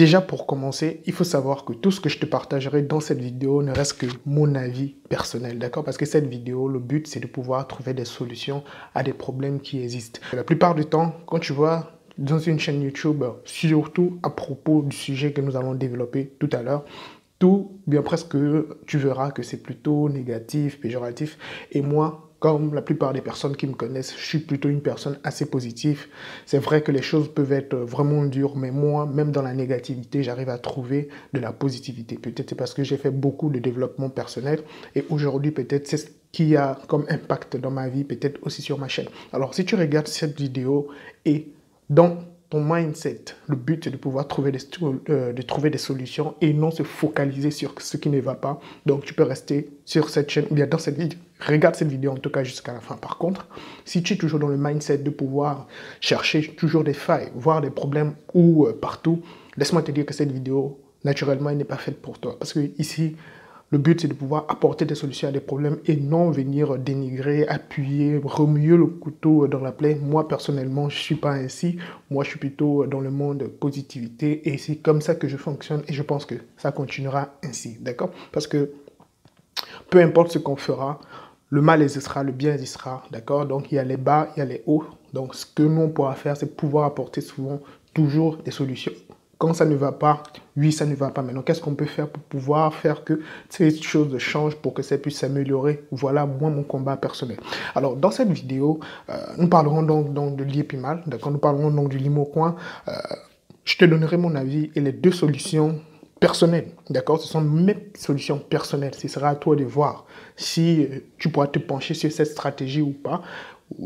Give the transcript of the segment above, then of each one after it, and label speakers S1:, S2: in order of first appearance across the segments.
S1: Déjà pour commencer, il faut savoir que tout ce que je te partagerai dans cette vidéo ne reste que mon avis personnel, d'accord? Parce que cette vidéo, le but, c'est de pouvoir trouver des solutions à des problèmes qui existent. La plupart du temps, quand tu vois dans une chaîne YouTube, surtout à propos du sujet que nous allons développer tout à l'heure, tout, bien presque, tu verras que c'est plutôt négatif, péjoratif. Et moi, comme la plupart des personnes qui me connaissent, je suis plutôt une personne assez positive. C'est vrai que les choses peuvent être vraiment dures, mais moi, même dans la négativité, j'arrive à trouver de la positivité. Peut-être c'est parce que j'ai fait beaucoup de développement personnel et aujourd'hui, peut-être c'est ce qui a comme impact dans ma vie, peut-être aussi sur ma chaîne. Alors, si tu regardes cette vidéo et dans ton mindset, le but c'est de pouvoir trouver des solutions et non se focaliser sur ce qui ne va pas. Donc tu peux rester sur cette chaîne ou bien dans cette vidéo. Regarde cette vidéo en tout cas jusqu'à la fin. Par contre, si tu es toujours dans le mindset de pouvoir chercher toujours des failles, voir des problèmes ou partout, laisse-moi te dire que cette vidéo, naturellement, elle n'est pas faite pour toi. Parce que ici, le but, c'est de pouvoir apporter des solutions à des problèmes et non venir dénigrer, appuyer, remuer le couteau dans la plaie. Moi, personnellement, je ne suis pas ainsi. Moi, je suis plutôt dans le monde positivité et c'est comme ça que je fonctionne et je pense que ça continuera ainsi, d'accord? Parce que peu importe ce qu'on fera, le mal existera, le bien existera, d'accord? Donc, il y a les bas, il y a les hauts. Donc, ce que nous, on pourra faire, c'est pouvoir apporter souvent toujours des solutions. Quand ça ne va pas, oui, ça ne va pas. Maintenant, qu'est-ce qu'on peut faire pour pouvoir faire que ces choses changent, pour que ça puisse s'améliorer? Voilà, moi, mon combat personnel. Alors, dans cette vidéo, nous parlerons donc de l'IEPIMAL, d'accord? Nous parlerons donc du Limocoin. Je te donnerai mon avis et les deux solutions personnelles, d'accord? Ce sont mes solutions personnelles. Ce sera à toi de voir si tu pourras te pencher sur cette stratégie ou pas.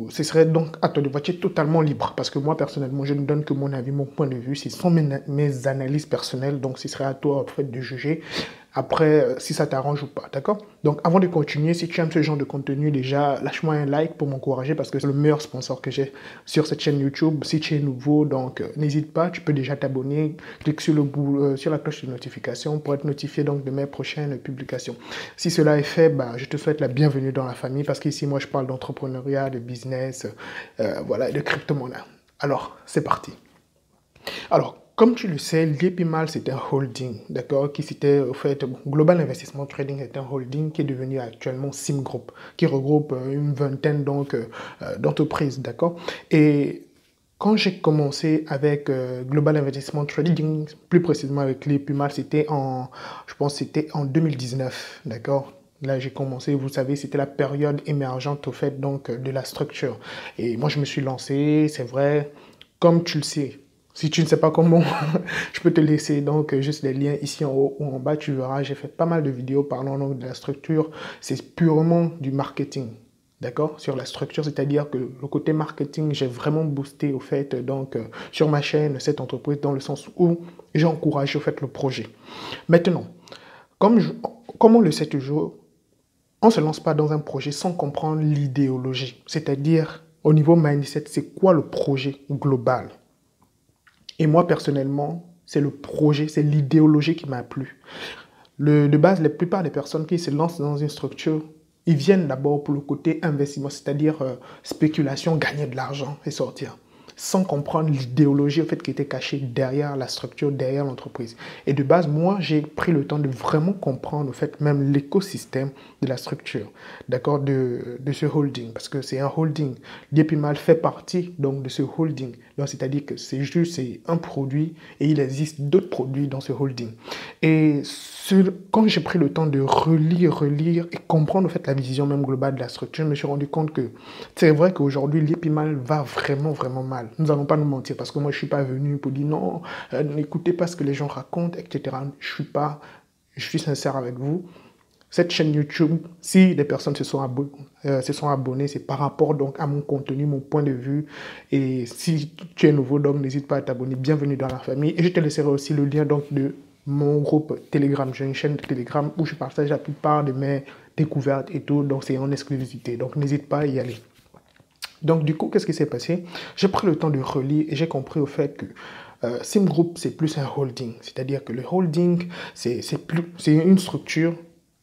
S1: Ce serait donc à toi de voir, tu es totalement libre. Parce que moi, personnellement, je ne donne que mon avis, mon point de vue. Ce sont mes analyses personnelles. Donc, ce serait à toi, en fait, de juger après si ça t'arrange ou pas, d'accord? Donc, avant de continuer, si tu aimes ce genre de contenu, déjà, lâche-moi un like pour m'encourager parce que c'est le meilleur sponsor que j'ai sur cette chaîne YouTube. Si tu es nouveau, donc, n'hésite pas, tu peux déjà t'abonner. Clique sur sur la cloche de notification pour être notifié donc de mes prochaines publications. Si cela est fait, bah, je te souhaite la bienvenue dans la famille parce qu'ici, moi, je parle d'entrepreneuriat, de business, voilà, de crypto-monnaie. Alors, c'est parti. Alors, comme tu le sais, l'IEPIMAL, c'est un holding, d'accord, qui c'était, au fait, Global Investment Trading est un holding qui est devenu actuellement SIM Group, qui regroupe une vingtaine donc d'entreprises, d'accord. Et quand j'ai commencé avec Global Investment Trading, plus précisément avec l'IEPIMAL, c'était je pense, c'était en 2019, d'accord. Là, j'ai commencé, vous savez, c'était la période émergente au fait donc de la structure. Et moi, je me suis lancé, c'est vrai, comme tu le sais. Si tu ne sais pas comment, je peux te laisser donc juste les liens ici en haut ou en bas, tu verras, j'ai fait pas mal de vidéos parlant donc de la structure. C'est purement du marketing, d'accord, sur la structure, c'est-à-dire que le côté marketing, j'ai vraiment boosté au fait donc sur ma chaîne cette entreprise dans le sens où j'ai encouragé au fait le projet. Maintenant, comme on le sait toujours, on ne se lance pas dans un projet sans comprendre l'idéologie, c'est-à-dire au niveau mindset, c'est quoi le projet global? Et moi, personnellement, c'est le projet, c'est l'idéologie qui m'a plu. De base, la plupart des personnes qui se lancent dans une structure, ils viennent d'abord pour le côté investissement, c'est-à-dire spéculation, gagner de l'argent et sortir, sans comprendre l'idéologie en fait, qui était cachée derrière la structure, derrière l'entreprise. Et de base, moi, j'ai pris le temps de vraiment comprendre en fait, même l'écosystème de la structure, d'accord, de ce holding, parce que c'est un holding. l'IEPIMAL fait partie donc, de ce holding. Donc, c'est-à-dire que c'est juste un produit et il existe d'autres produits dans ce holding. Et quand j'ai pris le temps de relire et comprendre en fait, la vision même globale de la structure, je me suis rendu compte que c'est vrai qu'aujourd'hui, l'IEPIMAL va vraiment mal. Nous n'allons pas nous mentir parce que moi, je ne suis pas venu pour dire non, n'écoutez pas ce que les gens racontent, etc. Je suis sincère avec vous. Cette chaîne YouTube, si des personnes se sont abonnées, c'est par rapport donc à mon contenu, mon point de vue. Et si tu es nouveau, donc n'hésite pas à t'abonner. Bienvenue dans la famille. Et je te laisserai aussi le lien donc de mon groupe Telegram. J'ai une chaîne de Telegram où je partage la plupart de mes découvertes et tout. Donc c'est en exclusivité. Donc n'hésite pas à y aller. Donc du coup, qu'est-ce qui s'est passé? J'ai pris le temps de relire et j'ai compris au fait que SIM Group, c'est plus un holding. C'est-à-dire que le holding, c'est une structure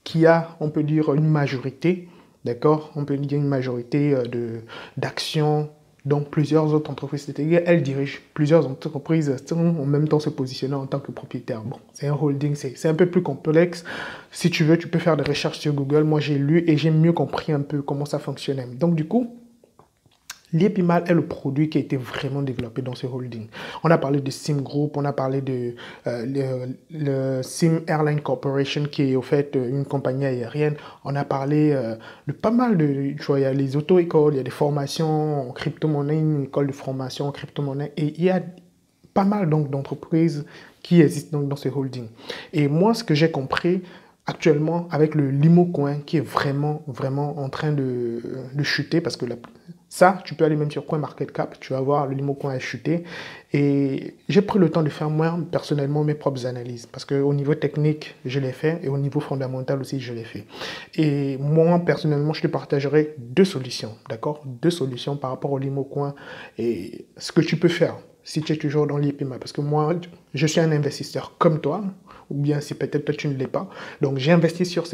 S1: qui a, on peut dire, une majorité, d'accord? On peut dire une majorité d'actions Donc, plusieurs autres entreprises, c'est-à-dire elles dirigent plusieurs entreprises en même temps se positionner en tant que propriétaire. Bon, c'est un holding, c'est un peu plus complexe. Si tu veux, tu peux faire des recherches sur Google. Moi, j'ai lu et j'ai mieux compris un peu comment ça fonctionnait. Donc, du coup, Liepimal est le produit qui a été vraiment développé dans ce holding. On a parlé de Sim Group, on a parlé de le Sim Airline Corporation qui est au fait une compagnie aérienne. On a parlé de pas mal de... Tu vois, il y a les auto-écoles, il y a des formations en crypto-monnaie, une école de formation en crypto-monnaie. Et il y a pas mal donc d'entreprises qui existent donc dans ce holding. Et moi, ce que j'ai compris actuellement avec le LimoCoin qui est vraiment en train de chuter parce que ça, tu peux aller même sur CoinMarketCap, tu vas voir le LimoCoin a chuté. Et j'ai pris le temps de faire moi personnellement mes propres analyses parce qu'au niveau technique, je l'ai fait et au niveau fondamental aussi, je l'ai fait. Et moi, personnellement, je te partagerai deux solutions, d'accord? Deux solutions par rapport au LimoCoin et ce que tu peux faire si tu es toujours dans l'IPMA. Parce que moi, je suis un investisseur comme toi, ou bien si peut-être toi tu ne l'es pas. Donc j'ai investi sur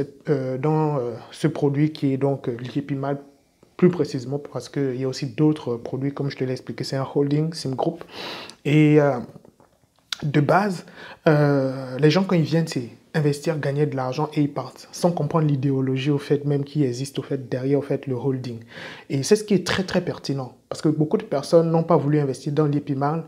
S1: dans ce produit qui est donc l'IPMA plus précisément parce qu'il y a aussi d'autres produits comme je te l'ai expliqué. C'est un holding, Sim Group. Et de base, les gens quand ils viennent, c'est investir, gagner de l'argent et ils partent sans comprendre l'idéologie au fait même qui existe au fait derrière au fait le holding. Et c'est ce qui est très pertinent parce que beaucoup de personnes n'ont pas voulu investir dans l'IPMAL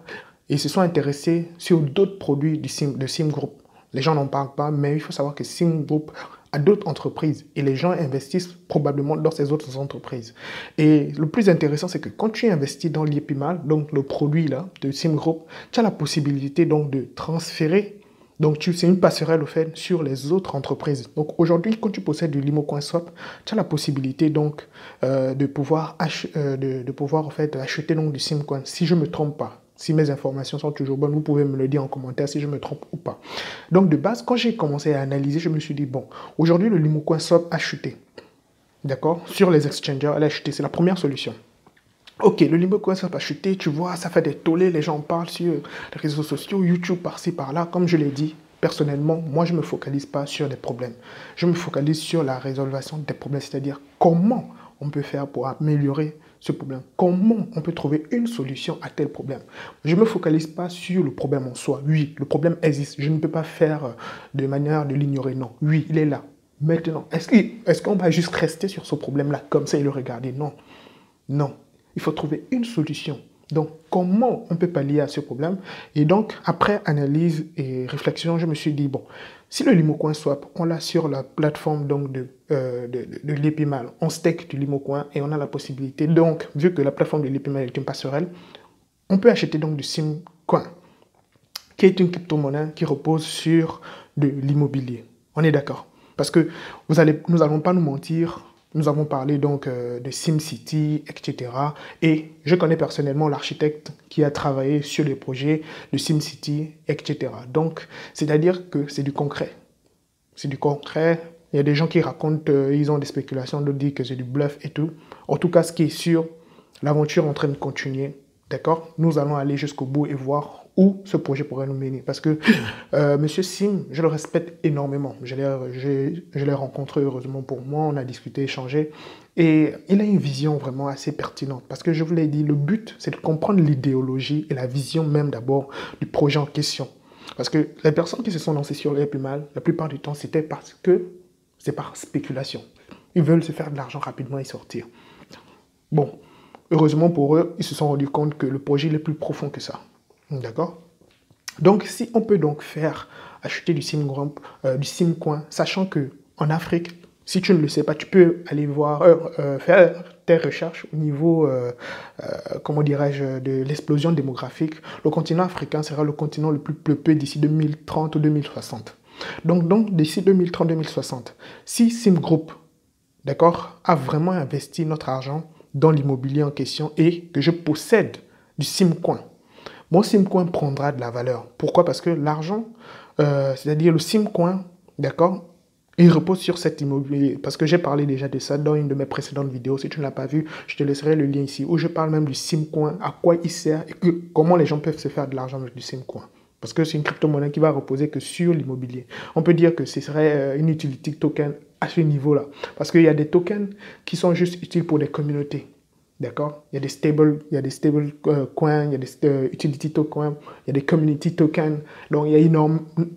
S1: et se sont intéressés sur d'autres produits de Sim Group. Les gens n'en parlent pas, mais il faut savoir que Sim Group a d'autres entreprises et les gens investissent probablement dans ces autres entreprises. Et le plus intéressant, c'est que quand tu investis dans l'IPMAL, donc le produit là de Sim Group, tu as la possibilité donc de transférer. Donc, c'est une passerelle au fait sur les autres entreprises. Donc, aujourd'hui, quand tu possèdes du LimoCoin Swap, tu as la possibilité donc de pouvoir en fait, acheter donc du SimCoin. Si je ne me trompe pas, si mes informations sont toujours bonnes, vous pouvez me le dire en commentaire si je me trompe ou pas. Donc, de base, quand j'ai commencé à analyser, je me suis dit, bon, aujourd'hui, le LimoCoin Swap a chuté. D'accord? Sur les exchangers, elle a chuté. C'est la première solution. Ok, le LimoCoin ça va chuter, tu vois, ça fait des tollés, les gens en parlent sur les réseaux sociaux, YouTube par-ci, par-là. Comme je l'ai dit, personnellement, moi, je ne me focalise pas sur les problèmes. Je me focalise sur la résolution des problèmes, c'est-à-dire comment on peut faire pour améliorer ce problème. Comment on peut trouver une solution à tel problème. Je ne me focalise pas sur le problème en soi. Oui, le problème existe. Je ne peux pas faire de manière de l'ignorer. Non, oui, il est là. Maintenant, est-ce qu'on va juste rester sur ce problème-là comme ça et le regarder? Non. Non. Il faut trouver une solution. Donc, comment on peut pallier à ce problème? Et donc, après analyse et réflexion, je me suis dit, bon, si le LimoCoin Swap, on l'a sur la plateforme donc de l'IPMAL, on stake du LimoCoin et on a la possibilité, donc, vu que la plateforme de l'IPMAL est une passerelle, on peut acheter donc du SimCoin, qui est une crypto-monnaie qui repose sur de l'immobilier. On est d'accord? Parce que nous n'allons pas nous mentir. Nous avons parlé donc de SimCity, etc. Et je connais personnellement l'architecte qui a travaillé sur les projets de SimCity, etc. Donc, c'est-à-dire que c'est du concret. C'est du concret. Il y a des gens qui racontent, ils ont des spéculations, d'autres disent que c'est du bluff et tout. En tout cas, ce qui est sûr, l'aventure est en train de continuer. D'accord? Nous allons aller jusqu'au bout et voir où ce projet pourrait nous mener. Parce que Monsieur Sim, je le respecte énormément. Je l'ai rencontré heureusement pour moi, on a discuté, échangé. Et il a une vision vraiment assez pertinente. Parce que je vous l'ai dit, le but, c'est de comprendre l'idéologie et la vision même d'abord du projet en question. Parce que les personnes qui se sont lancées sur l'IPMAL, la plupart du temps, c'était parce que c'est par spéculation. Ils veulent se faire de l'argent rapidement et sortir. Bon. Heureusement pour eux, ils se sont rendus compte que le projet est plus profond que ça. D'accord? Donc, si on peut donc acheter du SimCoin, sachant qu'en Afrique, si tu ne le sais pas, tu peux aller voir, faire tes recherches au niveau, comment dirais-je, de l'explosion démographique. Le continent africain sera le continent le plus peuplé d'ici 2030 ou 2060. Donc d'ici 2030-2060, si Sim Group, d'accord, a vraiment investi notre argent dans l'immobilier en question et que je possède du SimCoin, mon SimCoin prendra de la valeur. Pourquoi? Parce que l'argent, c'est-à-dire le SimCoin, d'accord, il repose sur cet immobilier. Parce que j'ai parlé déjà de ça dans une de mes précédentes vidéos. Si tu ne l'as pas vu, je te laisserai le lien ici, où je parle même du SimCoin, à quoi il sert et comment les gens peuvent se faire de l'argent avec du SimCoin. Parce que c'est une crypto-monnaie qui va reposer que sur l'immobilier. On peut dire que ce serait une utility token à ce niveau-là. Parce qu'il y a des tokens qui sont juste utiles pour des communautés. D'accord? Il y a des stable coins, il y a des utility tokens, il y a des community tokens. Donc, il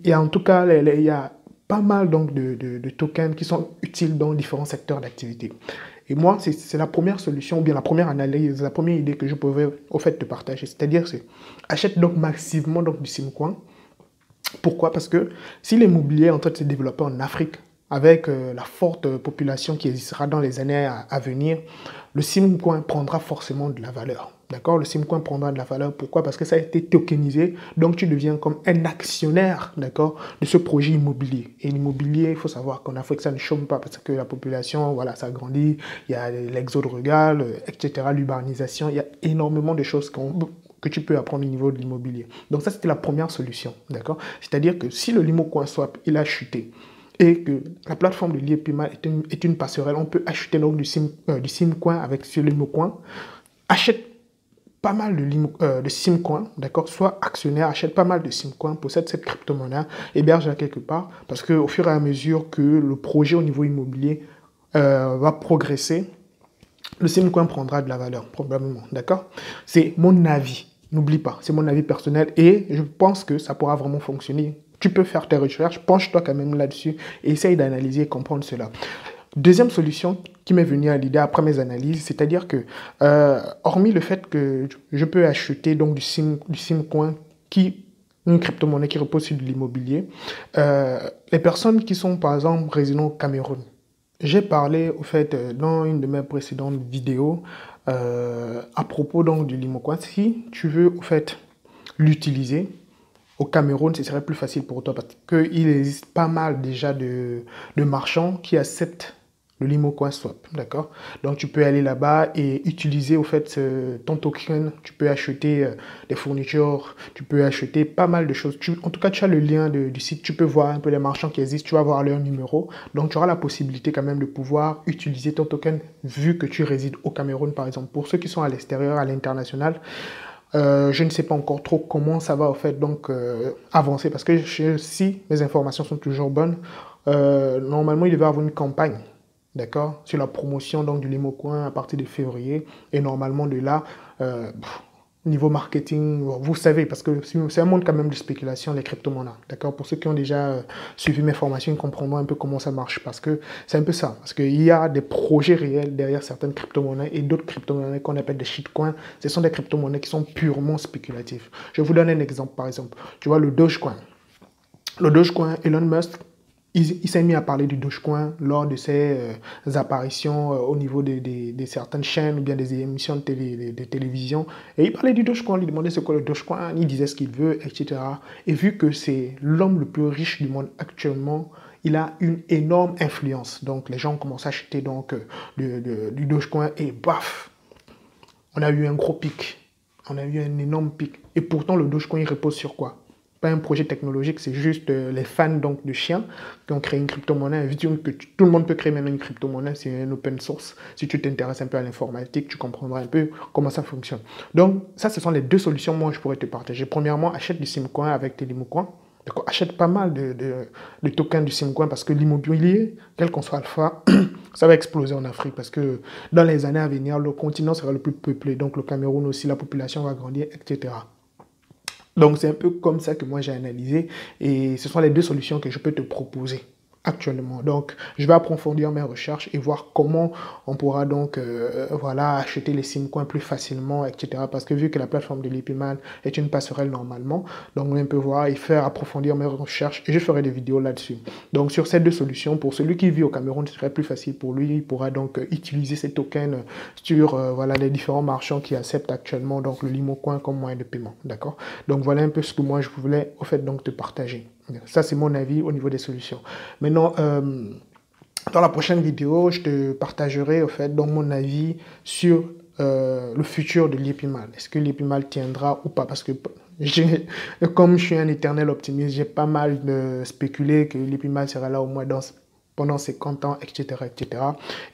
S1: y a en tout cas, il y a pas mal donc, de tokens qui sont utiles dans différents secteurs d'activité. Et moi, c'est la première solution, ou bien la première analyse, la première idée que je pouvais au fait te partager. C'est-à-dire, c'est achète donc massivement donc, du Simcoin. Pourquoi? Parce que si l'immobilier est en train de se développer en Afrique, avec la forte population qui existera dans les années à venir, le Simcoin prendra forcément de la valeur. D'accord? Le Simcoin prendra de la valeur. Pourquoi? Parce que ça a été tokenisé. Donc, tu deviens comme un actionnaire, d'accord, de ce projet immobilier. Et l'immobilier, il faut savoir qu'en Afrique, ça ne chôme pas parce que la population, voilà, ça grandit. Il y a l'exode rural, etc., l'urbanisation. Il y a énormément de choses que tu peux apprendre au niveau de l'immobilier. Donc, ça, c'était la première solution, d'accord? C'est-à-dire que si le LimoCoin Swap, il a chuté, et que la plateforme de l'IEPIMA est une passerelle, on peut acheter donc du Simcoin avec ce LimoCoin. Achète pas mal de Simcoin, d'accord? Soit actionnaire, achète pas mal de Simcoin, possède cette crypto-monnaie, héberge-la quelque part, parce qu'au fur et à mesure que le projet au niveau immobilier va progresser, le Simcoin prendra de la valeur, probablement, d'accord? C'est mon avis, n'oublie pas, c'est mon avis personnel et je pense que ça pourra vraiment fonctionner. Tu peux faire tes recherches, penche-toi quand même là-dessus et essaye d'analyser et comprendre cela. Deuxième solution qui m'est venue à l'idée après mes analyses, c'est-à-dire que, hormis le fait que je peux acheter donc du Simcoin une crypto-monnaie qui repose sur de l'immobilier, les personnes qui sont par exemple résidant au Cameroun, j'ai parlé au fait dans une de mes précédentes vidéos à propos donc du LimoCoin. Si tu veux au fait l'utiliser, au Cameroun, ce serait plus facile pour toi parce qu'il existe pas mal déjà de marchands qui acceptent le LimoCoin Swap, d'accord? Donc, tu peux aller là-bas et utiliser, au fait, ton token. Tu peux acheter des fournitures, tu peux acheter pas mal de choses. En tout cas, tu as le lien du site, tu peux voir un peu les marchands qui existent, tu vas voir leur numéro. Donc, tu auras la possibilité quand même de pouvoir utiliser ton token vu que tu résides au Cameroun, par exemple. Pour ceux qui sont à l'extérieur, à l'international, je ne sais pas encore trop comment ça va, en fait, donc, avancer parce que si mes informations sont toujours bonnes, normalement, il devait y avoir une campagne. D'accord? Sur la promotion donc, du LimoCoin à partir de février. Et normalement, de là, niveau marketing, vous savez, parce que c'est un monde quand même de spéculation, les crypto-monnaies. D'accord? Pour ceux qui ont déjà suivi mes formations, ils comprendront un peu comment ça marche. Parce que c'est un peu ça. Parce qu'il y a des projets réels derrière certaines crypto-monnaies et d'autres crypto-monnaies qu'on appelle des shitcoins. Ce sont des crypto-monnaies qui sont purement spéculatives. Je vous donne un exemple, par exemple. Tu vois, le Dogecoin. Le Dogecoin, Elon Musk, il s'est mis à parler du Dogecoin lors de ses apparitions au niveau de certaines chaînes ou bien des émissions de télévision. Et il parlait du Dogecoin, il lui demandait c'est quoi le Dogecoin, il disait ce qu'il veut, etc. Et vu que c'est l'homme le plus riche du monde actuellement, il a une énorme influence. Donc les gens commencent à acheter donc, du Dogecoin et baf, on a eu un gros pic. On a eu un énorme pic. Et pourtant, le Dogecoin, il repose sur quoi? Pas un projet technologique, c'est juste les fans donc, de chiens qui ont créé une crypto-monnaie. Vu que tout le monde peut créer maintenant une crypto-monnaie, c'est un open source. Si tu t'intéresses un peu à l'informatique, tu comprendras un peu comment ça fonctionne. Donc, ça, ce sont les deux solutions moi je pourrais te partager. Premièrement, achète du Simcoin avec tes LimoCoin. Achète pas mal de tokens du Simcoin parce que l'immobilier, quel qu'on soit alpha, ça va exploser en Afrique parce que dans les années à venir, le continent sera le plus peuplé. Donc, le Cameroun aussi, la population va grandir, etc. Donc, c'est un peu comme ça que moi j'ai analysé et ce sont les deux solutions que je peux te proposer actuellement. Donc, je vais approfondir mes recherches et voir comment on pourra donc voilà, acheter les Simcoins plus facilement, etc. Parce que vu que la plateforme de l'IEPIMA est une passerelle normalement, donc on peut voir et faire approfondir mes recherches et je ferai des vidéos là-dessus. Donc, sur ces deux solutions, pour celui qui vit au Cameroun, ce serait plus facile pour lui. Il pourra donc utiliser ces tokens sur voilà, les différents marchands qui acceptent actuellement donc, le LimoCoin comme moyen de paiement. D'accord? Donc, voilà un peu ce que moi je voulais au fait donc te partager. Ça, c'est mon avis au niveau des solutions. Maintenant, dans la prochaine vidéo, je te partagerai au fait, donc, mon avis sur le futur de l'IEPIMA. Est-ce que l'IEPIMA tiendra ou pas? Parce que comme je suis un éternel optimiste, j'ai pas mal spéculé que l'IEPIMA sera là au moins pendant 50 ans, etc., etc.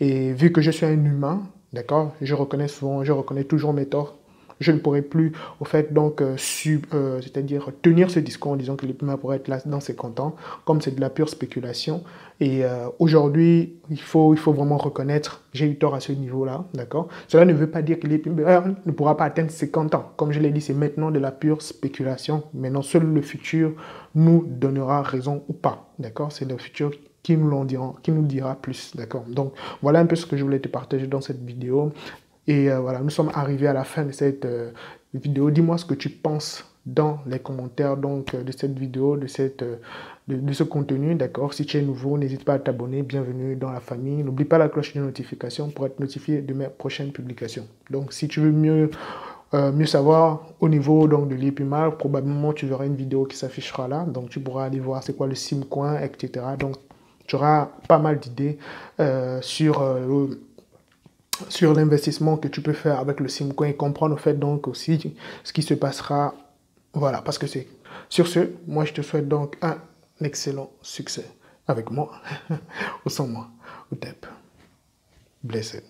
S1: Et vu que je suis un humain, d'accord, je reconnais toujours mes torts. je ne pourrai plus, au fait, donc, c'est-à-dire tenir ce discours en disant que l'épimère pourrait être là dans 50 ans, comme c'est de la pure spéculation. Et aujourd'hui, il faut vraiment reconnaître, j'ai eu tort à ce niveau-là, d'accord? Cela ne veut pas dire que l'épimère ne pourra pas atteindre 50 ans. Comme je l'ai dit, c'est maintenant de la pure spéculation. Maintenant, seul le futur nous donnera raison ou pas, d'accord? C'est le futur qui nous dira plus, d'accord? Donc, voilà un peu ce que je voulais te partager dans cette vidéo. Et voilà, nous sommes arrivés à la fin de cette vidéo. Dis-moi ce que tu penses dans les commentaires donc, de cette vidéo, de ce contenu, d'accord? Si tu es nouveau, n'hésite pas à t'abonner. Bienvenue dans la famille. N'oublie pas la cloche de notification pour être notifié de mes prochaines publications. Donc, si tu veux mieux savoir au niveau donc, de l'épimère, probablement tu verras une vidéo qui s'affichera là. Donc, tu pourras aller voir c'est quoi le SimCoin, etc. Donc, tu auras pas mal d'idées sur l'investissement que tu peux faire avec le SimCoin et comprendre au fait donc aussi ce qui se passera. Voilà, parce que c'est... Sur ce, moi je te souhaite donc un excellent succès avec moi ou sans moi. Utep. Blessed.